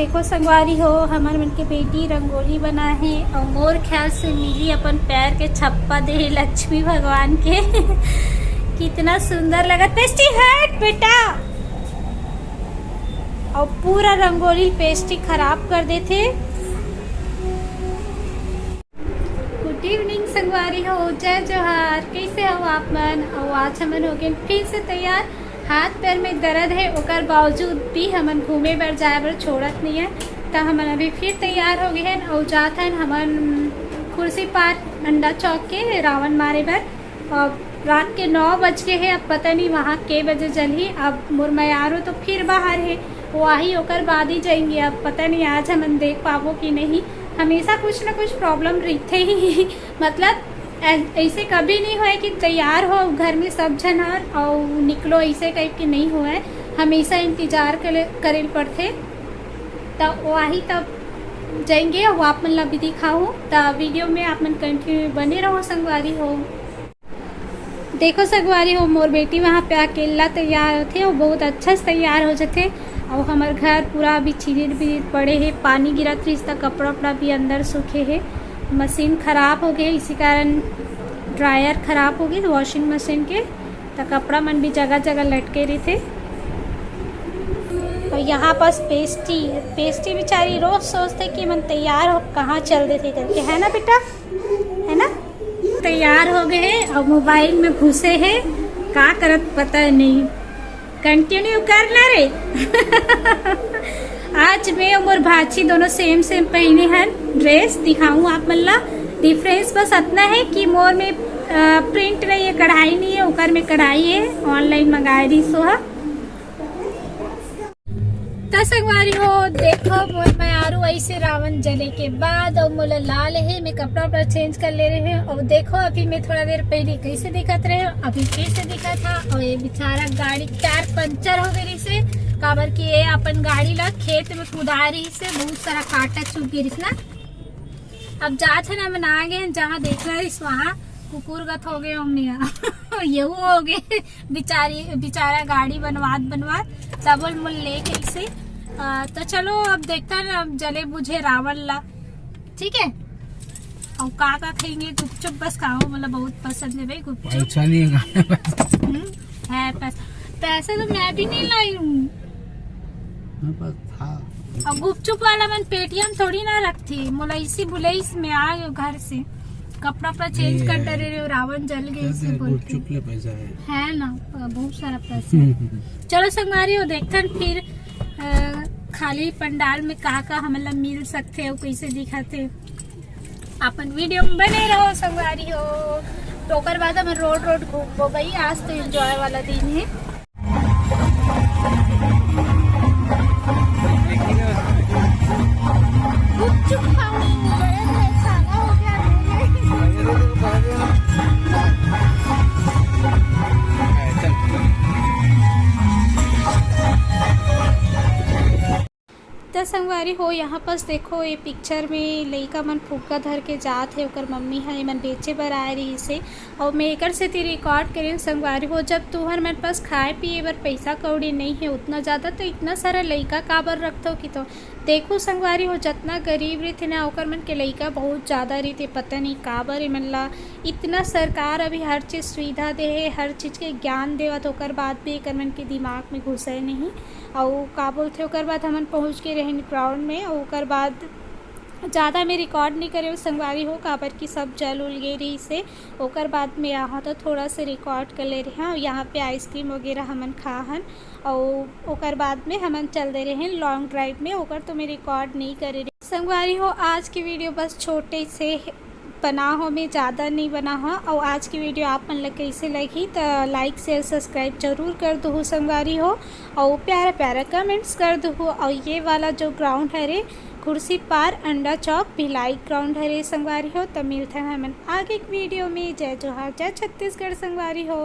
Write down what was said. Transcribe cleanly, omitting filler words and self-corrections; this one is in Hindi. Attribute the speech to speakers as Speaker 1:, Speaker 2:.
Speaker 1: देखो संगवारी हो, हमार मन के बेटी रंगोली बना है और मोर ख्याल से मिली अपन पैर के छप्पा दे लक्ष्मी भगवान के कितना सुंदर लगा। पेस्टी हट बेटा, और पूरा रंगोली पेस्टी खराब कर देते। गुड इवनिंग संगवारी हो, जय जोहार, कैसे हो आप मन? और आज हमन हो गए फिर से तैयार। हाथ पैर में दर्द है ओकर बावजूद भी हमन घूमे बर जाए बर छोड़त नहीं है, तो हमन अभी फिर तैयार हो गए हैं और जात हैं हमन कुर्सी पार अंडा चौक के रावण मारे बर। और रात के 9 बज गए हैं, अब पता नहीं वहाँ के बजे जल्दी। अब मुरमयारो तो फिर बाहर है, वही होकर बाद ही जाएंगे। अब पता नहीं आज हमन देख पाबो कि नहीं। हमेशा कुछ ना कुछ प्रॉब्लम रहते ही मतलब ऐसे कभी नहीं हुआ कि तैयार हो घर में सब जन और निकलो, ऐसे टाइप के नहीं हुआ है। हमेशा इंतजार करे पड़ते, तब वही तब जाएंगे और आप मन ला भी दिखाऊँ। तब वीडियो में आप मन कंटिन्यू बने रहो संगवारी हो। देखो संगवारी हो, मोर बेटी वहाँ पे अकेला तैयार होते और बहुत अच्छा से तैयार हो जाते। और हमारे घर पूरा अभी छिड़िर भी पड़े है, पानी गिरा तो इसका कपड़ा वपड़ा भी अंदर सूखे है। मशीन ख़राब हो गई, इसी कारण ड्रायर ख़राब हो गई वॉशिंग मशीन के, तो कपड़ा मन भी जगह जगह लटके रहे थे। और यहाँ पास पेस्टी बेचारी रोज सोचते कि मन तैयार हो कहाँ चल देते करके, है ना बेटा, है ना। तैयार हो गए और मोबाइल में घुसे हैं, क्या करत पता नहीं। कंटिन्यू करना रे आज मैं और मोर भाची दोनों सेम पहने हैं ड्रेस। दिखाऊं आप मल्ला, डिफरेंस बस इतना है कि मोर में प्रिंट नहीं है, कढ़ाई नहीं है, ऊपर में कढ़ाई है। ऑनलाइन मंगाई रही सो है। संगवारी हो देखो, मोर मयारू ऐसे रावण जले के बाद और मोला लाल है, मैं कपड़ा वपड़ा चेंज कर ले रहे हैं। और देखो अभी मैं थोड़ा देर पहले कैसे दिखत रहे, अभी कैसे दिखा था। और ये बेचारा गाड़ी टायर पंचर हो गई से, काबर की ये अपन गाड़ी ला खेत में कुदा रही से, बहुत सारा कांटा चुप गई ना। अब जात है ना मन आ गए जहाँ देख रहे वहाँ कुकुर गत हो गए हमने ये हो गए बेचारा गाड़ी बनवात डबल मुल लेके इसे। तो चलो अब देखता है अब जले बुझे रावण ला, ठीक है। और का खाएंगे गुपचुप, बस खाओ, मतलब बहुत पसंद है भाई गुपचुप। अच्छा नहीं है पैसे तो मैं भी नहीं लाई हूँ। और गुपचुप वाला मन पेटीएम थोड़ी ना रखती, मोला इसी बुलेस में आ गए घर से, कपड़ा वपड़ा चेंज कर डरे रहे, रावण जल गए इसे बोलते पैसा है ना, बहुत सारा पैसा। चलो संगवारी हो देखते फिर खाली पंडाल में का हमला मिल सकते हो, कैसे दिखाते अपन वीडियो में बने रहो संगवारी हो। तो ओकर बाद हम रोड घूमो भाई, आज तो एंजॉय वाला दिन है। तो संगवारी हो यहाँ पास देखो, ये पिक्चर में लइका मन फुग्गा धर के जात है, ओकर मम्मी है मन बेचे बर आए रही से। और मैं एक से ती रिकॉर्ड करें संगवारी हो, जब तुम्हारे मेरे पास खाए पिए बर पैसा कौड़ी नहीं है उतना ज़्यादा, तो इतना सारा लइका काबर रखते हो कि। तो देखो संगवारी हो, जितना गरीब रहते ना ओकर मन के लइका बहुत ज़्यादा रहते, पता नहीं काबर मन ला इतना सरकार अभी हर चीज़ सुविधा दे है, हर चीज़ के ज्ञान देवत, ओकर बाद भी एक मन के दिमाग में घुसे नहीं। और का बोलते ओकर बाद हमन पहुँच के रहे ग्राउंड में, और ओकर बाद ज़्यादा मैं रिकॉर्ड नहीं करे संगवारी हो, काबर की सब जल उल गए रही से। ओकर बाद में यहाँ तो थोड़ा सा रिकॉर्ड कर ले रहे हैं, और यहाँ पे आइसक्रीम वगैरह हमन खा हन। और ओकर बाद में हमन चल दे रहे हैं लॉन्ग ड्राइव में, ओकर तो मैं रिकॉर्ड नहीं करे रही संगवारी हो। आज की वीडियो बस छोटे से बना हो, मैं ज़्यादा नहीं बना हो। और आज की वीडियो आप मन लग कैसे लगी तो लाइक शेयर सब्सक्राइब जरूर कर दो संगवारी हो, और प्यारा प्यारा कमेंट्स कर दो। और ये वाला जो ग्राउंड है रे कुर्सी पार अंडा चौक भिलाई ग्राउंड है रे संगवारी हो। तो मिलते हैं हम आगे एक वीडियो में। जय जोहार, जय छत्तीसगढ़ संगवारी हो।